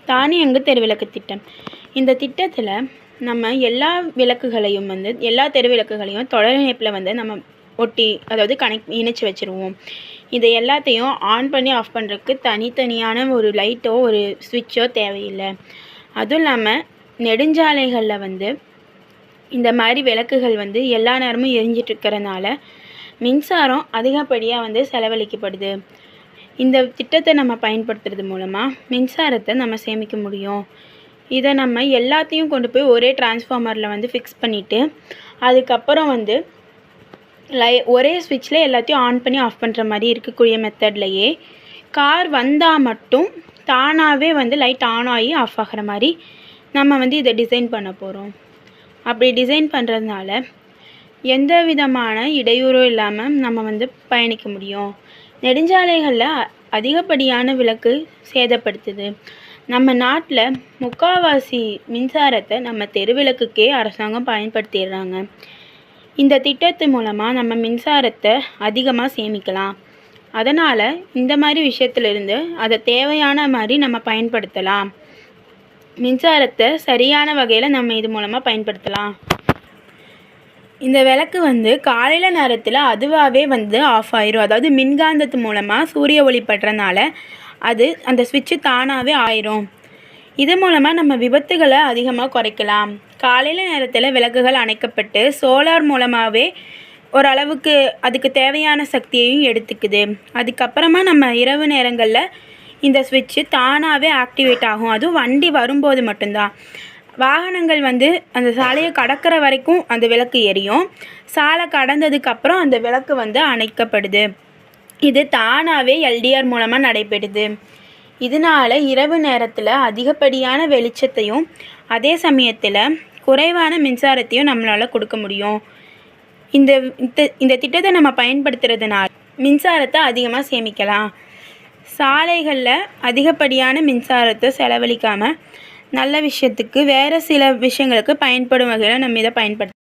தானியங்கு தெருவிளக்கு திட்டம். இந்த திட்டத்தில் நம்ம எல்லா விளக்குகளையும் எல்லா தெருவிளக்குகளையும் தொடர் இணைப்பில் நம்ம ஒட்டி, அதாவது இணைச்சி வச்சுருவோம். இதை எல்லாத்தையும் ஆன் பண்ணி ஆஃப் பண்ணுறதுக்கு தனித்தனியான ஒரு லைட்டோ ஒரு ஸ்விட்சோ தேவையில்லை. அதுவும் இல்லாமல் நெடுஞ்சாலைகளில் இந்த மாதிரி விளக்குகள் எல்லா நேரமும் எரிஞ்சிட்ருக்கிறனால மின்சாரம் அதிகப்படியாக செலவழிக்கப்படுது. இந்த திட்டத்தை நம்ம பயன்படுத்துறது மூலமாக மின்சாரத்தை நம்ம சேமிக்க முடியும். இதை நம்ம எல்லாத்தையும் கொண்டு போய் ஒரே டிரான்ஸ்ஃபார்மரில் ஃபிக்ஸ் பண்ணிவிட்டு அதுக்கப்புறம் ஒரே ஸ்விட்சில் எல்லாத்தையும் ஆன் பண்ணி ஆஃப் பண்ணுற மாதிரி இருக்கக்கூடிய மெத்தட்லையே கார் வந்தால் மட்டும் தானாகவே லைட் ஆன் ஆகி ஆஃப் ஆகிற மாதிரி நம்ம இதை டிசைன் பண்ண போகிறோம். அப்படி டிசைன் பண்ணுறதுனால எந்த விதமான இடையூறும் இல்லாமல் நம்ம பயணிக்க முடியும். நெடுஞ்சாலைகளில் அதிகப்படியான விளக்கு சேதப்படுத்துது. நம்ம நாட்டில் முக்கால்வாசி மின்சாரத்தை நம்ம தெருவிளக்குக்கே அரசாங்கம் பயன்படுத்திடுறாங்க. இந்த திட்டத்து மூலமாக நம்ம மின்சாரத்தை அதிகமாக சேமிக்கலாம். அதனால் இந்த மாதிரி விஷயத்துலேருந்து அதை தேவையான மாதிரி நம்ம பயன்படுத்தலாம். மின்சாரத்தை சரியான வகையில் நம்ம இது மூலமாக பயன்படுத்தலாம். இந்த விளக்கு காலையில் நேரத்தில் அதுவாகவே ஆஃப் ஆயிரும். அதாவது மின்காந்தத்து மூலமாக சூரிய ஒளி படுறதுனால அந்த ஸ்விட்சு தானாகவே ஆயிரும். இது மூலமாக நம்ம விபத்துகளை அதிகமாக குறைக்கலாம். காலையில் நேரத்தில் விளக்குகள் அணைக்கப்பட்டு சோலார் மூலமாகவே ஓரளவுக்கு அதுக்கு தேவையான சக்தியையும் எடுத்துக்குது. அதுக்கப்புறமா நம்ம இரவு நேரங்களில் இந்த ஸ்விட்சு தானாகவே ஆக்டிவேட் ஆகும். அதுவும் வண்டி வரும்போது மட்டும்தான். வாகனங்கள் அந்த சாலையை கடக்கிற வரைக்கும் அந்த விளக்கு எரியும். சாலை கடந்ததுக்கப்புறம் அந்த விளக்கு அணைக்கப்படுது. இது தானாகவே எல்டிஆர் மூலமாக நடைபெறுது. இதனால் இரவு நேரத்தில் அதிகப்படியான வெளிச்சத்தையும் அதே சமயத்தில் குறைவான மின்சாரத்தையும் நம்மளால் கொடுக்க முடியும். இந்த திட்டத்தை நம்ம பயன்படுத்துறதுனால மின்சாரத்தை அதிகமாக சேமிக்கலாம். சாலைகளில் அதிகப்படியான மின்சாரத்தை செலவழிக்காமல் நல்ல விஷயத்துக்கு வேறு சில விஷயங்களுக்கு பயன்படும் வகையில் நம்ம இதை பயன்படுத்தலாம்.